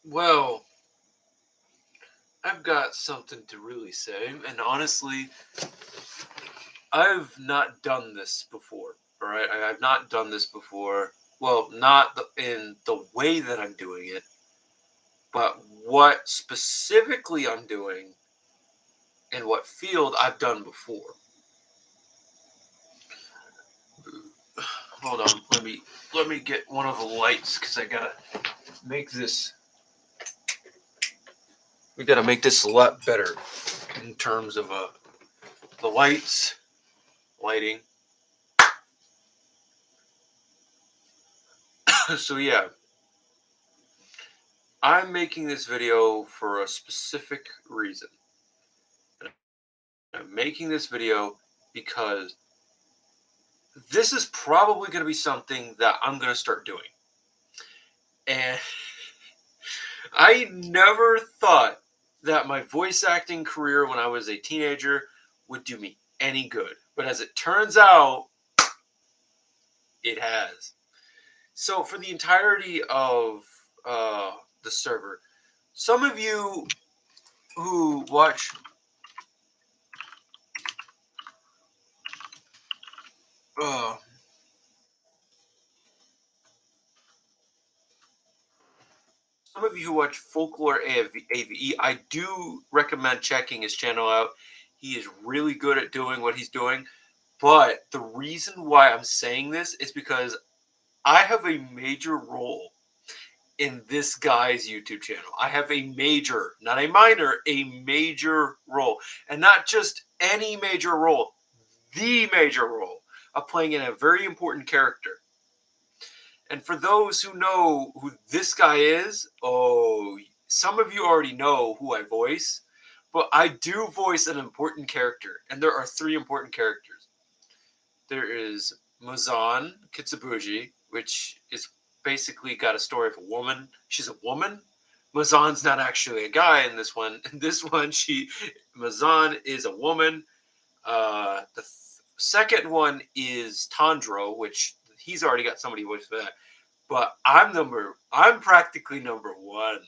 Well, I've got something to really say, and honestly, I've not done this before. All right, I've not done this before. Well, not in the way that I'm doing it, but what specifically I'm doing and what field I've done before. Hold on, let me get one of the lights because I gotta make this. We gotta make this a lot better in terms of the lights, lighting. So yeah, I'm making this video for a specific reason. I'm making this video because this is probably going to be something that I'm going to start doing. And I never thought that my voice acting career when I was a teenager would do me any good. But as it turns out, it has. So for the entirety of the server, some of you who watch uh, some of you who watch Folklore AVE, I do recommend checking his channel out. He is really good at doing what he's doing. But the reason why I'm saying this is because I have a major role in this guy's YouTube channel. I have a major, not a minor, a major role. And not just any major role, the major role of playing in a very important character. And for those who know who this guy is, oh, some of you already know who I voice, but I do voice an important character, and there are three important characters. There is Muzan Kitsubuji, which is basically got a story of a woman. She's a woman. Muzan's not actually a guy in this one. In this one, Muzan is a woman. The second one is Tandro, which he's already got somebody voiced for that. But I'm practically number one.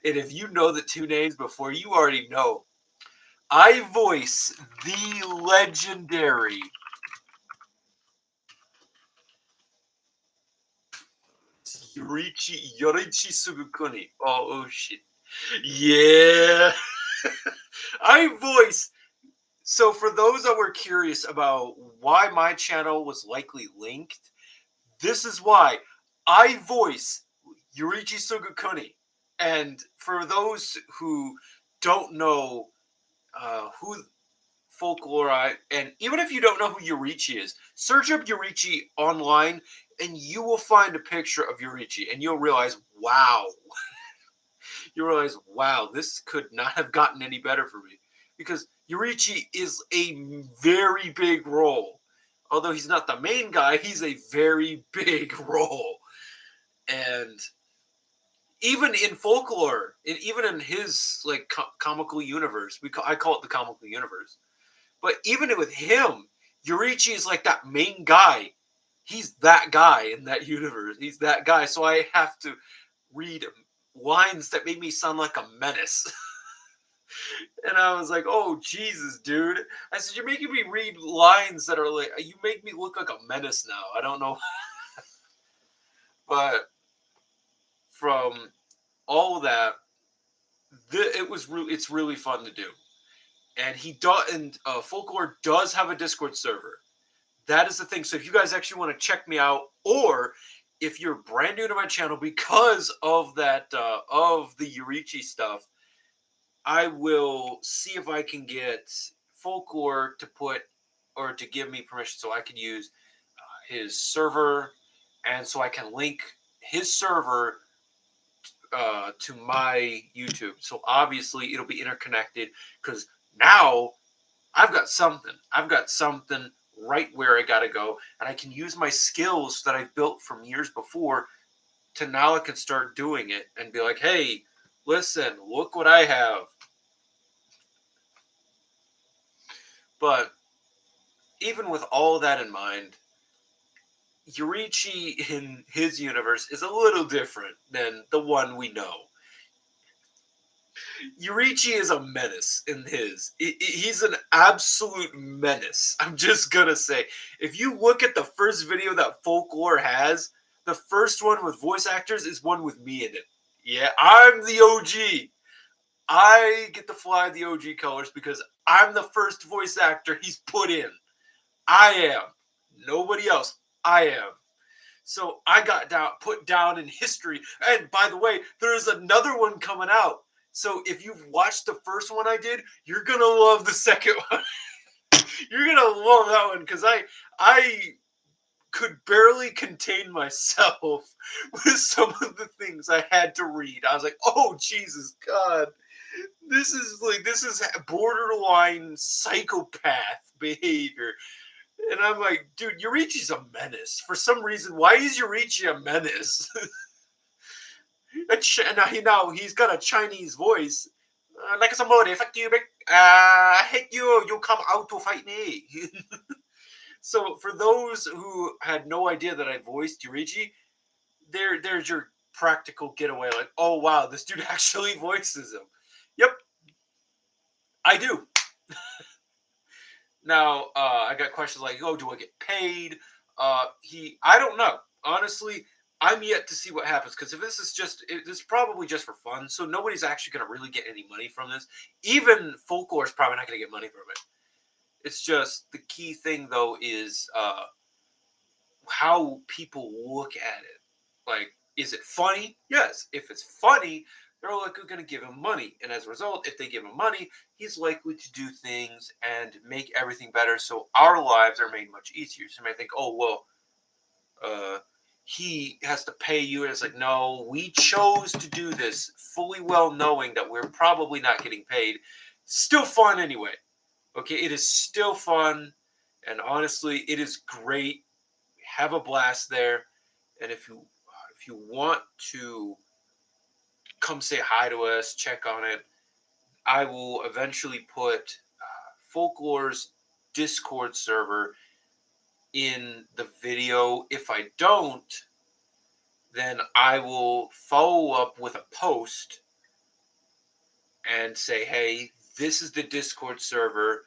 And if you know the two names before, you already know. I voice the legendary Yorichi Sugukuni. Oh shit. Yeah. I voice. So for those that were curious about why my channel was likely linked, this is why I voice Yorichi Sugukuni. And for those who don't know who Folklore, and even if you don't know who Yorichi is, search up Yorichi online and you will find a picture of Yorichi and you'll realize, wow, this could not have gotten any better for me. Because Yorichi is a very big role. Although he's not the main guy, he's a very big role. And even in Folklore, even in his like comical universe, I call it the comical universe. But even with him, Yorichi is like that main guy. He's that guy in that universe. He's that guy. So I have to read lines that make me sound like a menace. And I was like, oh, Jesus, dude. I said, you're making me read lines that are like, you make me look like a menace now. I don't know. But from all of that, it's really fun to do. And Folklore does have a Discord server. That is the thing. So if you guys actually want to check me out, or if you're brand new to my channel because of that of the Yorichi stuff, I will see if I can get Folklore to put or to give me permission so I can use his server, and so I can link his server to my YouTube. So obviously it'll be interconnected because now I've got something. I've got something right where I got to go. And I can use my skills that I've built from years before to now I can start doing it and be like, hey, listen, look what I have. But even with all that in mind, Yurichi in his universe is a little different than the one we know. Yurichi is a menace in his. He's an absolute menace. I'm just gonna say, if you look at the first video that Folklore has, the first one with voice actors is one with me in it. Yeah, I'm the OG. I get to fly the OG colors because I'm the first voice actor he's put in. I am. Nobody else. I am. So I got put down in history. And by the way, there's another one coming out. So if you've watched the first one I did, you're gonna love the second one. You're gonna love that one because I could barely contain myself with some of the things I had to read. I was like, oh Jesus God, this is borderline psychopath behavior. And I'm like, dude, Yurichi's a menace. For some reason, why is Yurichi a menace? Now he's got a Chinese voice. Like somebody, fuck you, I hate you. You come out to fight me. So for those who had no idea that I voiced Yurichi, there's your practical getaway. Like, oh wow, this dude actually voices him. Yep, I do. Now, I got questions like, "Oh, do I get paid?" I don't know. Honestly, I'm yet to see what happens because if this is this is probably just for fun. So nobody's actually going to really get any money from this. Even Folklore is probably not going to get money from it. It's just the key thing though is how people look at it. Like, is it funny? Yes. If it's funny, they're likely going to give him money. And as a result, if they give him money, he's likely to do things and make everything better. So our lives are made much easier. So you might think, oh, well, he has to pay you. And it's like, no, we chose to do this fully well knowing that we're probably not getting paid. Still fun anyway. Okay, it is still fun. And honestly, it is great. Have a blast there. And if you want to come say hi to us, check on it, I will eventually put Folklore's Discord server in the video. If I don't, then I will follow up with a post and say, hey, this is the Discord server,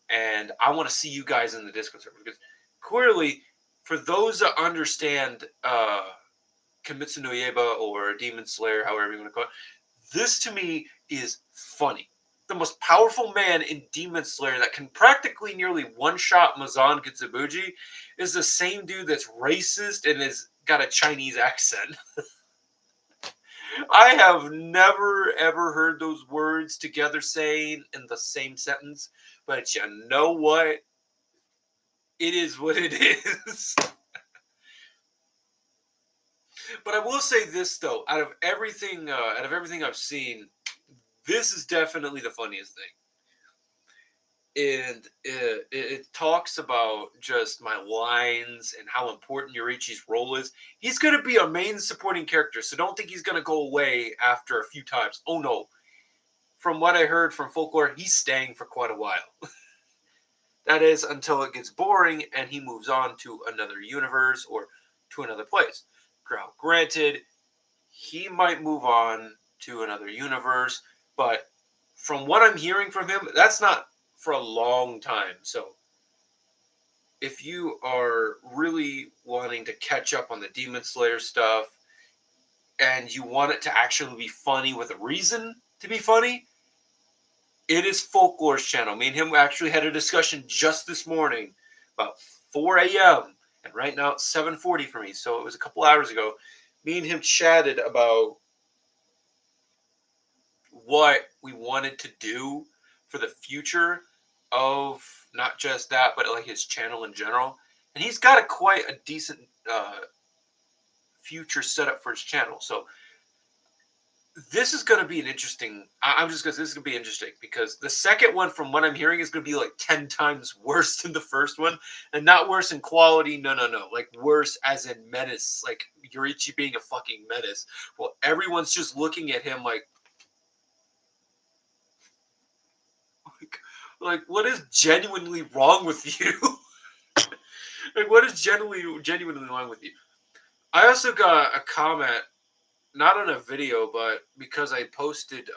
and I want to see you guys in the Discord server. Because clearly, for those that understand Kimetsu no Yaiba or Demon Slayer, however you want to call it, this to me is funny. The most powerful man in Demon Slayer that can practically nearly one-shot Mazan Kitsubuji is the same dude that's racist and has got a Chinese accent. I have never ever heard those words together saying in the same sentence, but you know what? It is what it is. But I will say this though, out of everything I've seen, this is definitely the funniest thing. And it talks about just my lines and how important Yorichi's role is. He's going to be a main supporting character, so don't think he's going to go away after a few times. Oh no. From what I heard from Folklore, he's staying for quite a while. That is until it gets boring and he moves on to another universe or to another place. Granted, he might move on to another universe, but from what I'm hearing from him, that's not for a long time. So if you are really wanting to catch up on the Demon Slayer stuff and you want it to actually be funny with a reason to be funny, it is Folklore's channel. Me and him actually had a discussion just this morning about 4 a.m. and right now it's 7:40 for me, so it was a couple hours ago. Me and him chatted about what we wanted to do for the future of not just that, but like his channel in general. And he's got quite a decent future setup for his channel. So this is going to be an interesting. I'm just going to. This is going to be interesting because the second one, from what I'm hearing, is going to be like 10 times worse than the first one, and not worse in quality. No, like worse as in menace. Like Yorichi being a fucking menace. Well, everyone's just looking at him like what is genuinely wrong with you? Like, what is genuinely wrong with you? I also got a comment, not on a video, but because I posted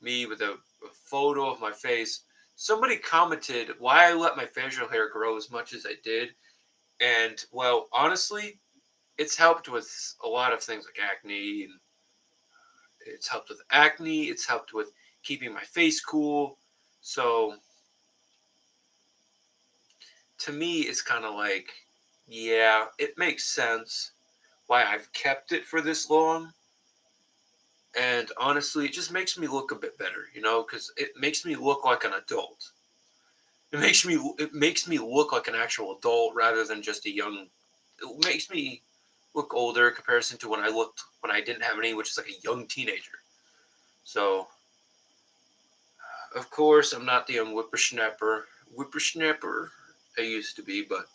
me with a photo of my face. Somebody commented why I let my facial hair grow as much as I did, and well, honestly, it's helped with a lot of things like acne, and it's helped with acne. It's helped with keeping my face cool. So to me, it's kind of like, yeah, it makes sense why I've kept it for this long. And honestly, it just makes me look a bit better, because it makes me look like an adult. It makes me look like an actual adult rather than just a young. It makes me look older in comparison to when I didn't have any, which is like a young teenager. So, of course, I'm not the young whippersnapper I used to be, but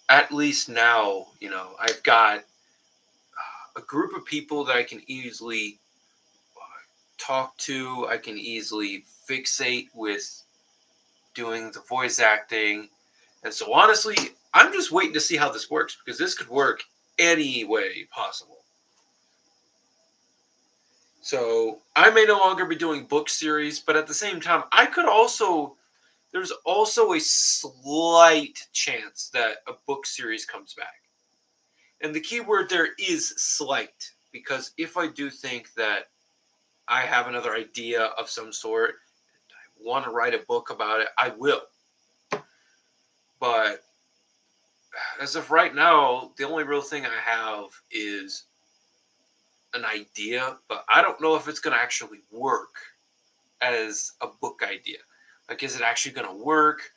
at least now, I've got a group of people that I can easily talk to. I can easily fixate with doing the voice acting. And so, honestly, I'm just waiting to see how this works because this could work any way possible. So, I may no longer be doing book series, but at the same time, there's also a slight chance that a book series comes back. And the key word there is slight, because if I do think that I have another idea of some sort, I want to write a book about it, I will. But as of right now, the only real thing I have is an idea, but I don't know if it's going to actually work as a book idea. Like, is it actually going to work?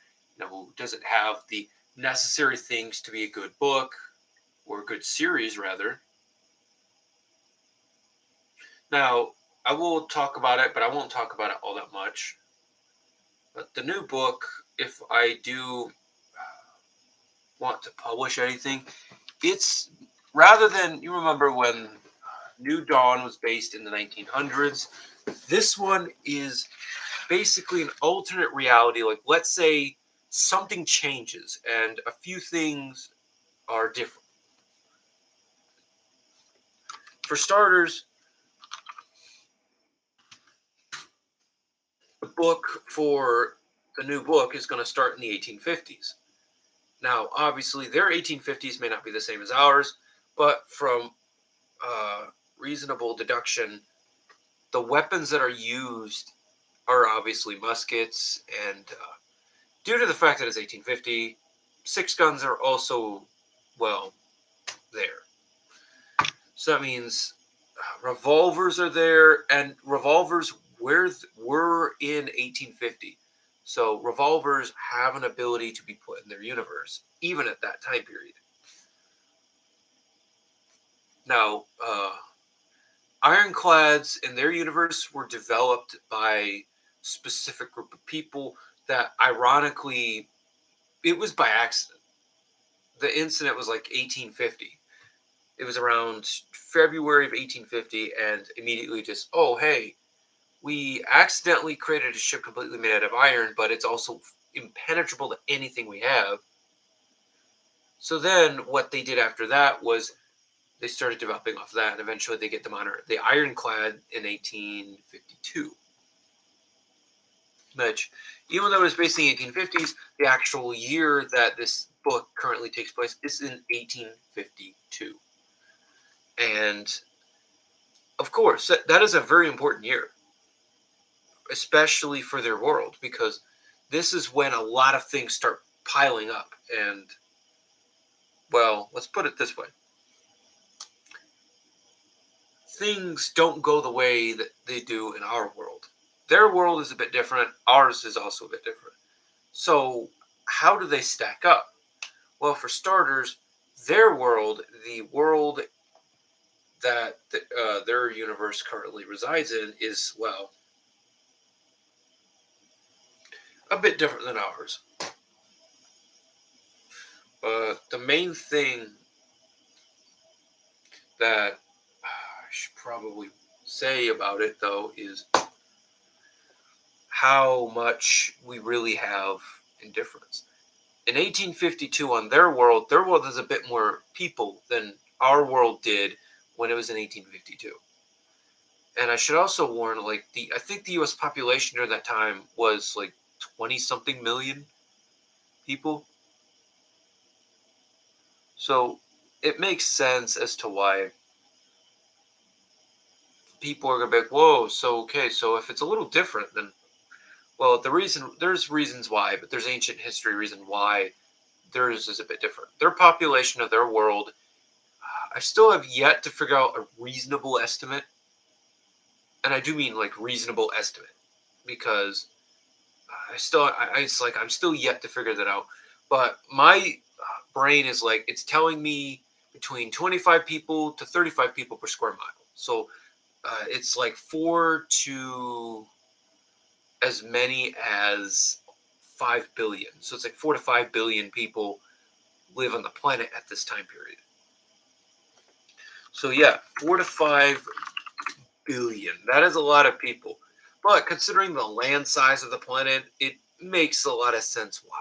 Does it have the necessary things to be a good book or a good series, rather? Now, I will talk about it, but I won't talk about it all that much. But the new book, if I do want to publish anything, it's rather than, you remember when New Dawn was based in the 1900s, this one is basically an alternate reality. Like, let's say something changes and a few things are different. For starters, the book for the new book is going to start in the 1850s. Now, obviously, their 1850s may not be the same as ours, but from uh, reasonable deduction, the weapons that are used are obviously muskets, and due to the fact that it's 1850, six guns are also, well, there. So that means revolvers are there, and revolvers were in 1850. So revolvers have an ability to be put in their universe, even at that time period. Now, ironclads in their universe were developed by a specific group of people that, ironically, it was by accident. The incident was like 1850. It was around February of 1850, and immediately just, oh, hey, we accidentally created a ship completely made out of iron, but it's also impenetrable to anything we have. So then what they did after that was they started developing off that, and eventually they get the ironclad in 1852. Which, even though it was based in the 1850s, the actual year that this book currently takes place is in 1852. And of course, that is a very important year, especially for their world, because this is when a lot of things start piling up. And, well, let's put it this way: things don't go the way that they do in our world. Their world is a bit different, ours is also a bit different. So, how do they stack up? Well, for starters, their world, the world that their universe currently resides in, is, well, a bit different than ours. The main thing that I should probably say about it, though, is how much we really have in difference. In 1852, on their world has a bit more people than our world did when it was in 1852. And I should also warn, like I think the U.S. population during that time was like 20 something million people. So it makes sense as to why people are gonna be like, "Whoa, so okay, so if it's a little different, then well, there's reasons why, but there's ancient history reason why theirs is a bit different. Their population of their world, I still have yet to figure out a reasonable estimate, and I do mean like reasonable estimate because it's like I'm still yet to figure that out. But my brain is like it's telling me between 25 people to 35 people per square mile. So it's like 4 to as many as 5 billion. So it's like 4 to 5 billion people live on the planet at this time period. So yeah, 4 to 5 billion. That is a lot of people. But considering the land size of the planet, it makes a lot of sense why.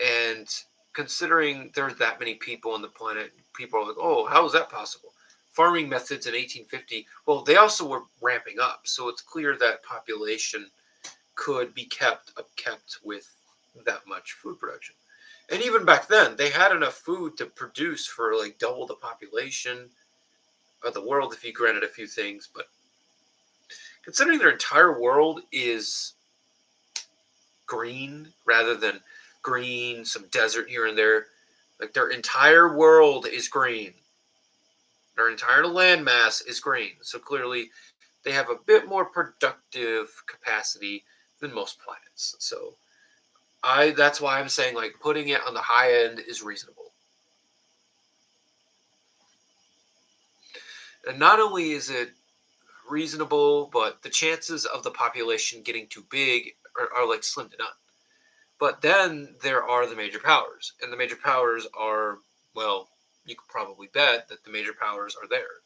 And considering there's that many people on the planet, people are like, oh, how is that possible? Farming methods in 1850, well, they also were ramping up. So it's clear that population could be kept with that much food production. And even back then, they had enough food to produce for like double the population of the world if you granted a few things. But considering their entire world is green rather than green, some desert here and there, like their entire world is green. Their entire landmass is green. So clearly, they have a bit more productive capacity than most planets. So that's why I'm saying like putting it on the high end is reasonable. And not only is it reasonable, but the chances of the population getting too big are like slim to none. But then there are the major powers, and the major powers are, well, you could probably bet that the major powers are there.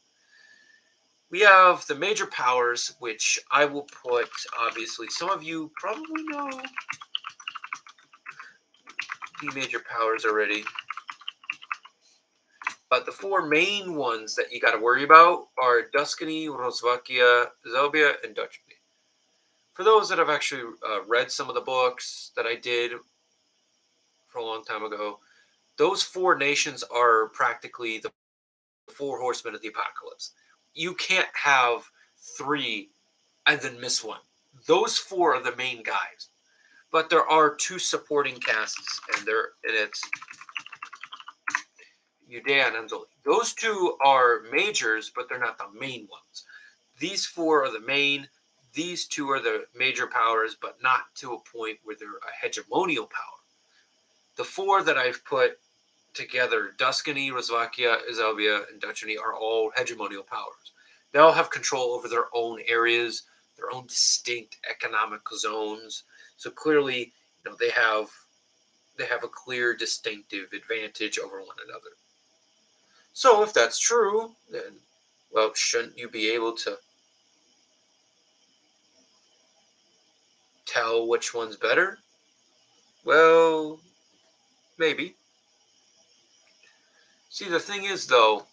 We have the major powers, which I will put, obviously, some of you probably know the major powers already. But the four main ones that you got to worry about are Tuscany, Rosvakia, Zelbia, and Dutch. For those that have actually read some of the books that I did for a long time ago, those four nations are practically the four horsemen of the apocalypse. You can't have three and then miss one. Those four are the main guys. But there are two supporting casts, and it's Judea and Anzali. Those two are majors, but they're not the main ones. These four are the main. These two are the major powers, but not to a point where they're a hegemonial power. The four that I've put together, Tuscany, Rosvakia, Izalbia, and Duchy, are all hegemonial powers. They all have control over their own areas, their own distinct economic zones. So clearly, they have a clear distinctive advantage over one another. So if that's true, then well, shouldn't you be able to tell which one's better? Well, maybe. See, the thing is, though,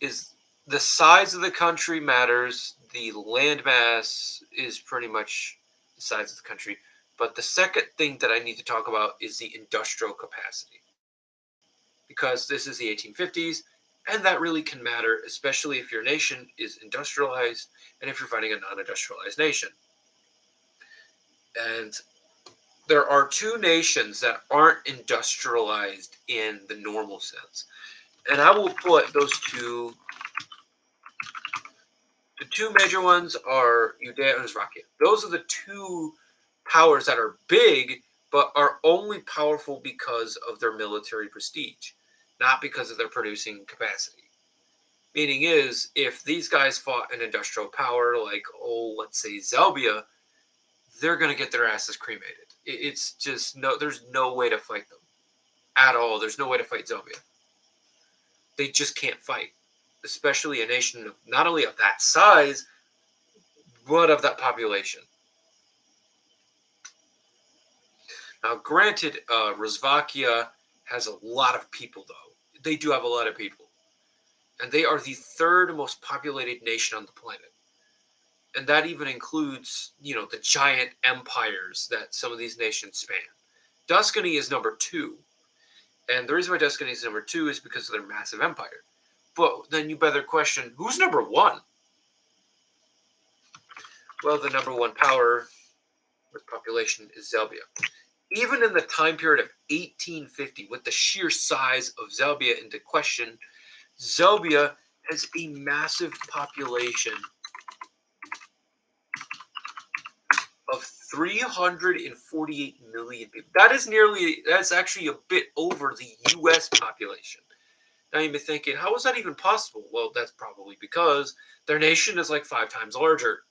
is the size of the country matters. The landmass is pretty much the size of the country. But the second thing that I need to talk about is the industrial capacity. Because this is the 1850s, and that really can matter, especially if your nation is industrialized and if you're fighting a non industrialized nation. And there are two nations that aren't industrialized in the normal sense. And I will put those two. The two major ones are Judea and Israel. Those are the two powers that are big, but are only powerful because of their military prestige, not because of their producing capacity. Meaning is, if these guys fought an industrial power like, let's say Zelbia, they're going to get their asses cremated. It's just there's no way to fight them at all. There's no way to fight Zelbia. They just can't fight, especially a nation not only of that size, but of that population. Now, granted, Rozvakia has a lot of people, though. They do have a lot of people. And they are the third most populated nation on the planet. And that even includes, the giant empires that some of these nations span. Tuscany is number two. And the reason why Tuscany is number two is because of their massive empire. But then you better question, who's number one? Well, the number one power with population is Zelbia. Even in the time period of 1850, with the sheer size of Zelbia into question, Zelbia has a massive population of 348 million people. That's actually a bit over the U.S. population. Now you may be thinking, how is that even possible? Well, that's probably because their nation is like 5 times larger.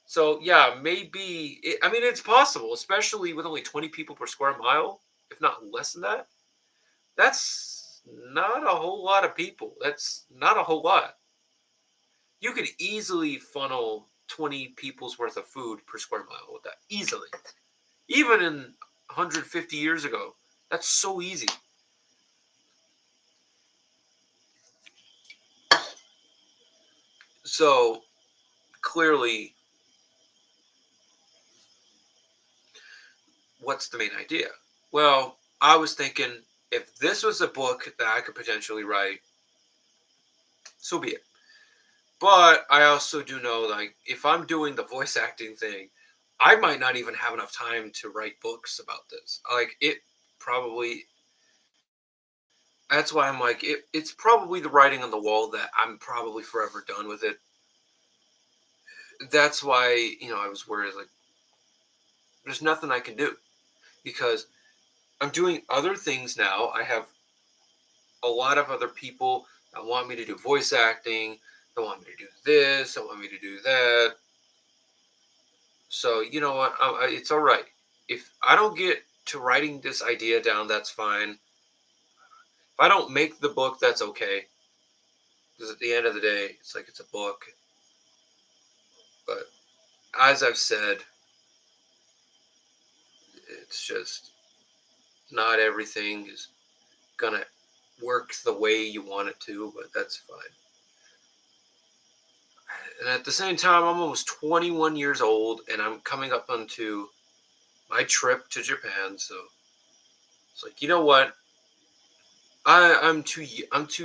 So yeah, maybe, it's possible, especially with only 20 people per square mile, if not less than that. That's not a whole lot of people. That's not a whole lot. You could easily funnel 20 people's worth of food per square mile with that. Easily. Even in 150 years ago. That's so easy. So, clearly, what's the main idea? Well, I was thinking if this was a book that I could potentially write, so be it. But I also do know, like, if I'm doing the voice acting thing, I might not even have enough time to write books about this. Like, it probably, that's why I'm like, it's probably the writing on the wall that I'm probably forever done with it. That's why, I was worried, like, there's nothing I can do because I'm doing other things now. I have a lot of other people that want me to do voice acting, that want me to do this, that want me to do that. So, you know what? It's all right. If I don't get to writing this idea down, that's fine. If I don't make the book, that's okay. Because at the end of the day, it's like it's a book. But as I've said, it's just not everything is gonna work the way you want it to, but that's fine. And at the same time, I'm almost 21 years old, and I'm coming up onto my trip to Japan. So it's like, you know what? I'm too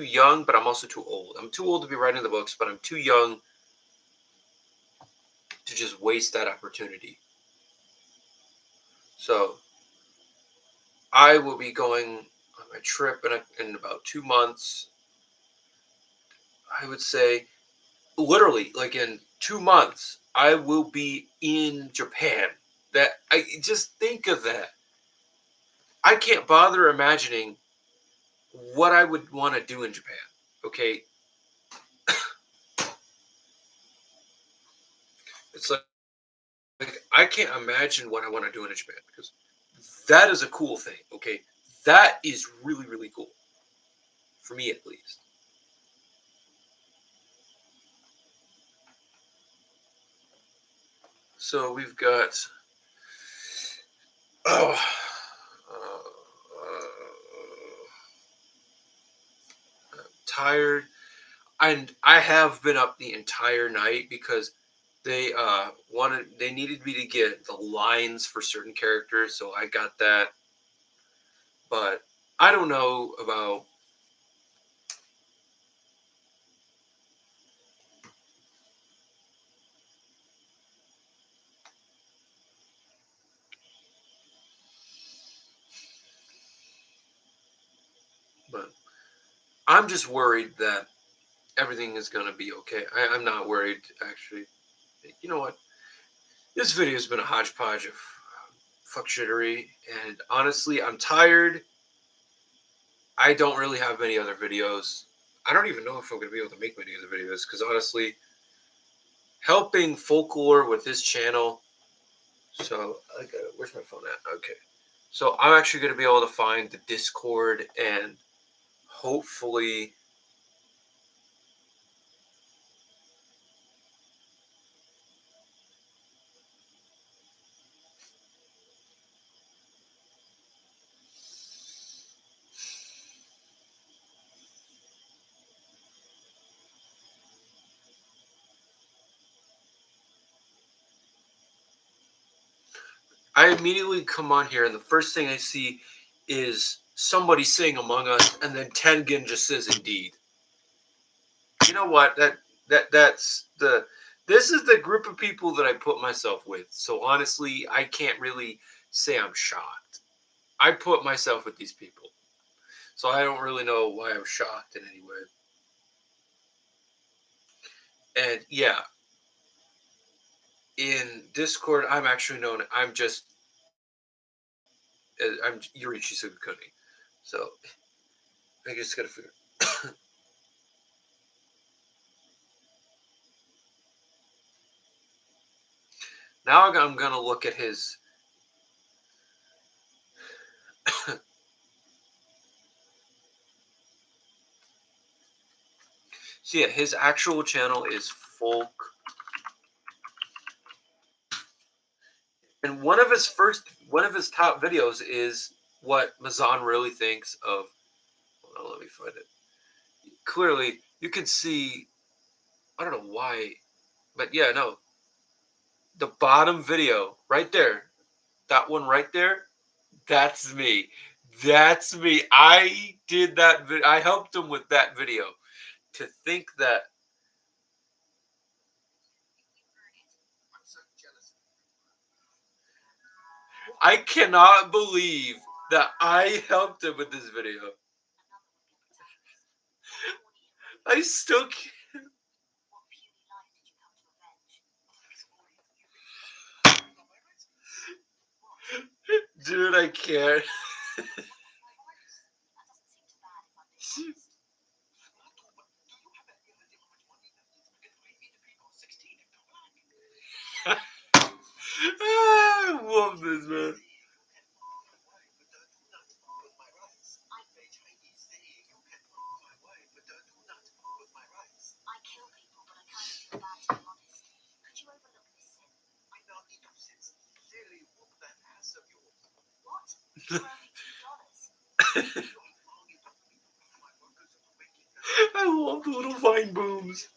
young, but I'm also too old. I'm too old to be writing the books, but I'm too young to just waste that opportunity. So I will be going on my trip in about 2 months. I would say, literally, like in 2 months, I will be in Japan. That I just think of that. I can't bother imagining what I would want to do in Japan. Okay, it's like I can't imagine what I want to do in Japan because that is a cool thing. Okay, that is really really cool for me at least. So we've got oh, I'm tired, and I have been up the entire night because they needed me to get the lines for certain characters, so I got that. But I don't know about. But I'm just worried that everything is gonna be okay. I'm not worried actually. You know what? This video has been a hodgepodge of fuck shittery, and honestly, I'm tired. I don't really have many other videos. I don't even know if I'm gonna be able to make many other videos because honestly, helping folklore with this channel. So where's my phone at? Okay. So I'm actually gonna be able to find the Discord and hopefully I immediately come on here, and the first thing I see is somebody saying Among Us, and then Tengen just says Indeed. You know what? That's the this is the group of people that I put myself with. So honestly, I can't really say I'm shocked. I put myself with these people. So I don't really know why I'm shocked in any way. And yeah, in Discord, I'm actually known. I'm just I'm Yurichi Sugakuni. So I just gotta figure. Now I'm gonna look at his. So yeah, his actual channel is Folk, and one of his top videos is what Mazan really thinks of. Hold on, let me find it. Clearly, you can see. I don't know why, but yeah, no, the bottom video right there, that one right there, that's me. That's me. I did that. I helped him with that video. To think that I cannot believe that I helped him with this video. I still can't. Dude, I can't. I love this, man. I love the little vine booms.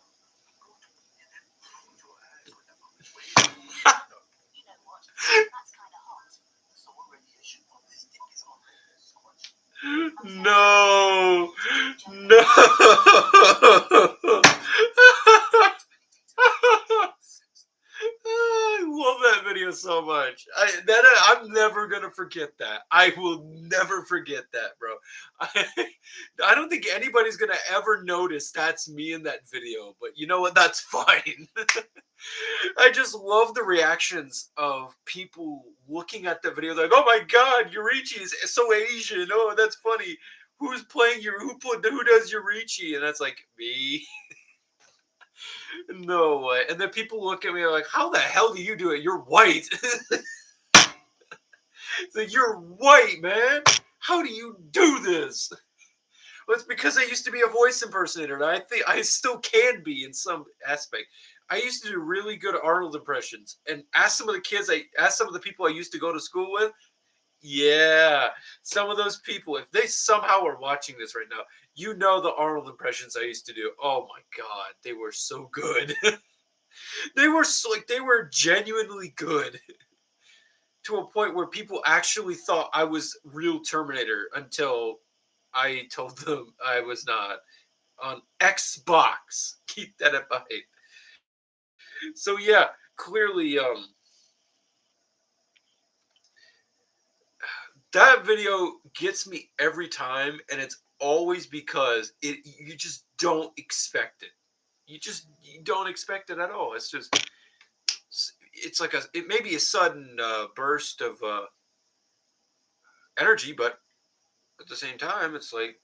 No, no. I love that video so much. I'm never gonna forget that. I will never forget that, bro. I don't think anybody's gonna ever notice that's me in that video. But you know what? That's fine. I just love the reactions of people looking at the video like, "Oh my God, Yurichi is so Asian. Oh, that's funny. Who's playing your who does Yurichi?" And that's like me. No way. And then people look at me like, "How the hell do you do it? You're white." It's like, "You're white, man. How do you do this?" Well, it's because I used to be a voice impersonator, and I think I still can be in some aspect. I used to do really good Arnold impressions, and ask some of the people I used to go to school with. Yeah, some of those people, if they somehow are watching this right now, you know the Arnold impressions I used to do. Oh my God, they were so good. They were they were genuinely good to a point where people actually thought I was real Terminator until I told them I was not on Xbox. Keep that in mind. So yeah, clearly, that video gets me every time, and it's always because you just don't expect it. You don't expect it at all. It's like it may be a sudden burst of energy, but at the same time, it's like,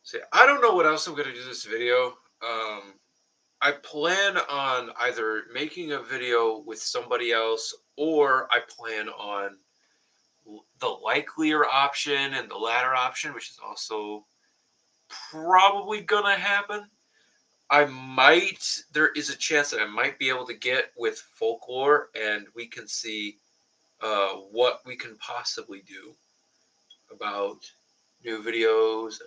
say, I don't know what else I'm gonna do this video. I plan on either making a video with somebody else, or I plan on the likelier option and the latter option, which is also probably gonna happen. There is a chance that I might be able to get with folklore, and we can see what we can possibly do about new videos.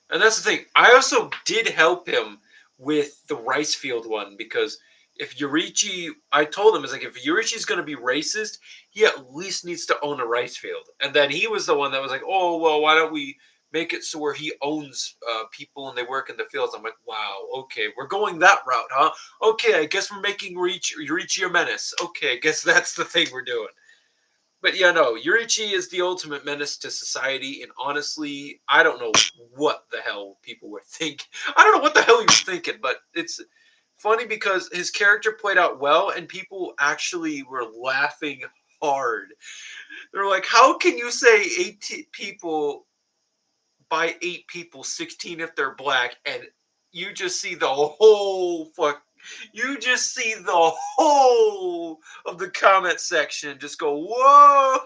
And that's the thing. I also did help him with the rice field one because if Yurichi, I told him, is like, if Yurichi's going to be racist, he at least needs to own a rice field. And then he was the one that was like, oh, well, why don't we make it so where he owns people and they work in the fields? I'm like, wow, okay, we're going that route, huh? Okay, I guess we're making Yurichi a menace. Okay, I guess that's the thing we're doing. But yeah, no, Yurichi is the ultimate menace to society, and honestly, I don't know what the hell people were thinking. I don't know what the hell he was thinking, but it's funny because his character played out well, and people actually were laughing hard. They're like, "How can you say 18 people by 8 people, 16 if they're black?" And you just see the whole fuck. You just see the whole of the comment section just go, "Whoa!"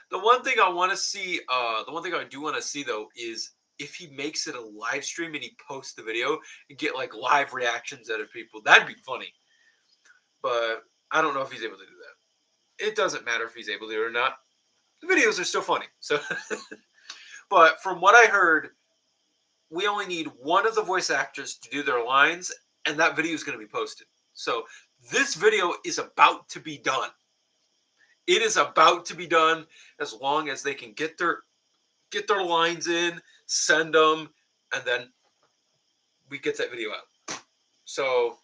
The one thing I want to see, the one thing I do want to see though is if he makes it a live stream and he posts the video and get like live reactions out of people. That'd be funny. But I don't know if he's able to do that. It doesn't matter if he's able to or not. The videos are still funny. So, but from what I heard, we only need one of the voice actors to do their lines, and that video is going to be posted. So this video is about to be done. It is about to be done as long as they can get their lines in, send them, and then we get that video out. So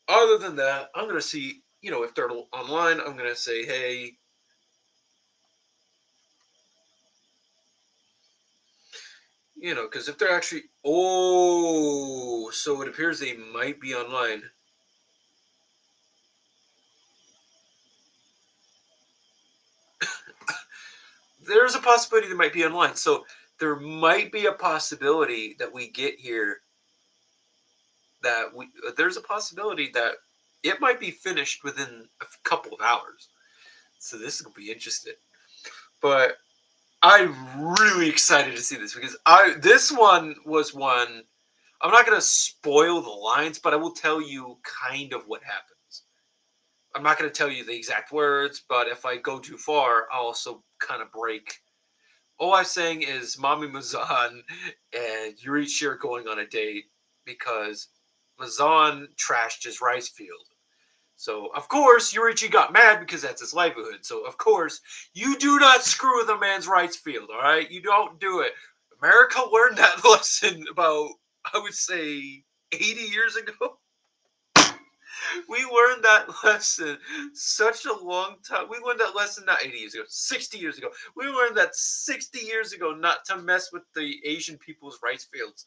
other than that, I'm gonna see, if they're online, I'm gonna say, hey, because if they're actually, oh, so it appears they might be online. There's a possibility they might be online. So there might be a possibility that we get here there's a possibility that it might be finished within a couple of hours. So this is gonna be interesting. But I'm really excited to see this because this one was one. I'm not gonna spoil the lines, but I will tell you kind of what happens. I'm not gonna tell you the exact words, but if I go too far, I'll also kind of break. All I'm saying is Mommy Mazan and Yurichi are going on a date because Mazan trashed his rice field. So, of course, Yurichi got mad because that's his livelihood. So, of course, you do not screw with a man's rights field, all right? You don't do it. America learned that lesson about, I would say, 80 years ago. We learned that lesson such a long time. We learned that lesson not 80 years ago, 60 years ago. We learned that 60 years ago not to mess with the Asian people's rice fields.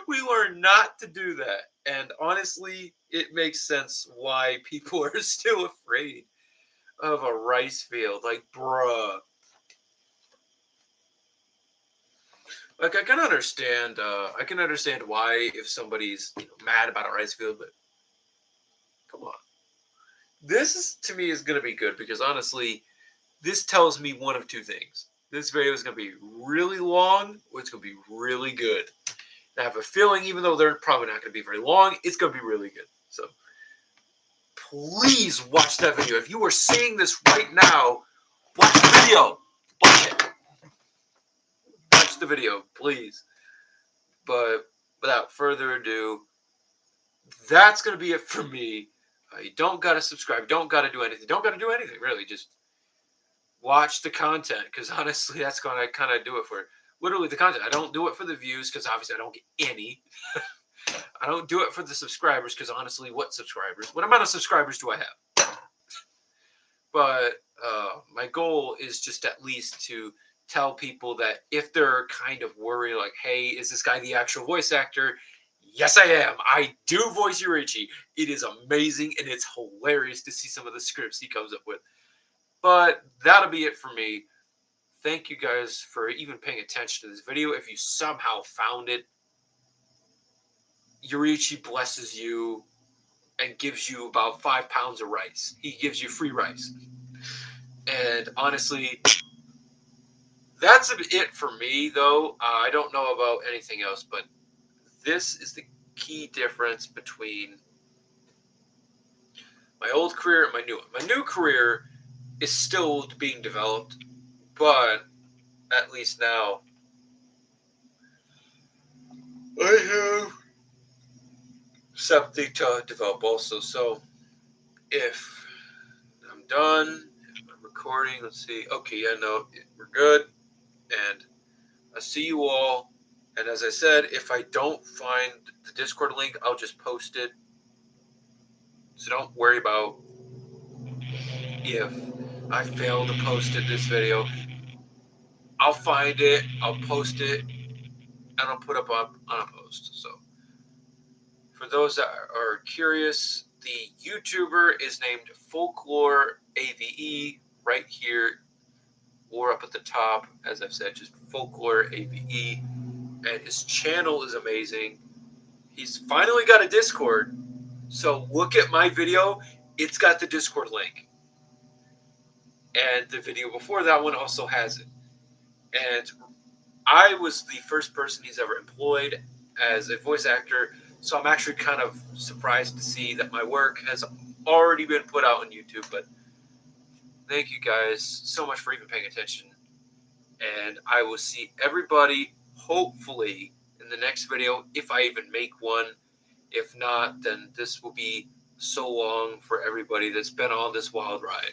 We learned not to do that. And honestly, it makes sense why people are still afraid of a rice field. Like, bruh. Like, I can understand. I can understand why if somebody's mad about a rice field, but come on. This is to me is gonna be good because honestly, this tells me one of two things. This video is gonna be really long, or it's gonna be really good. I have a feeling, even though they're probably not going to be very long, it's going to be really good. So please watch that video. If you are seeing this right now, watch the video. Watch it. Watch the video, please. But without further ado, that's going to be it for me. You don't got to subscribe. Don't got to do anything. Don't got to do anything, really. Just watch the content because honestly, that's going to kind of do it for literally the content. I don't do it for the views because obviously I don't get any. I don't do it for the subscribers because honestly, what subscribers? What amount of subscribers do I have? But my goal is just at least to tell people that if they're kind of worried, like, hey, is this guy the actual voice actor? Yes, I am. I do voice Yurichi. It is amazing and it's hilarious to see some of the scripts he comes up with. But that'll be it for me. Thank you guys for even paying attention to this video. If you somehow found it, Yurichi blesses you and gives you about 5 pounds of rice. He gives you free rice. And honestly, that's it for me, though. I don't know about anything else, but this is the key difference between my old career and my new one. My new career, is still being developed, but at least now I have something to develop also. So if I'm done, if I'm recording, let's see. Okay, yeah, no, we're good. And I'll see you all. And as I said, if I don't find the Discord link, I'll just post it. So don't worry about if I fail to post it this video. I'll find it, I'll post it, and I'll put up on a post. So for those that are curious, the YouTuber is named Folklore AVE right here or up at the top. As I've said, just Folklore AVE. And his channel is amazing. He's finally got a Discord. So look at my video. It's got the Discord link. And the video before that one also has it. And I was the first person he's ever employed as a voice actor. So I'm actually kind of surprised to see that my work has already been put out on YouTube. But thank you guys so much for even paying attention. And I will see everybody hopefully in the next video if I even make one. If not, then this will be so long for everybody that's been on this wild ride.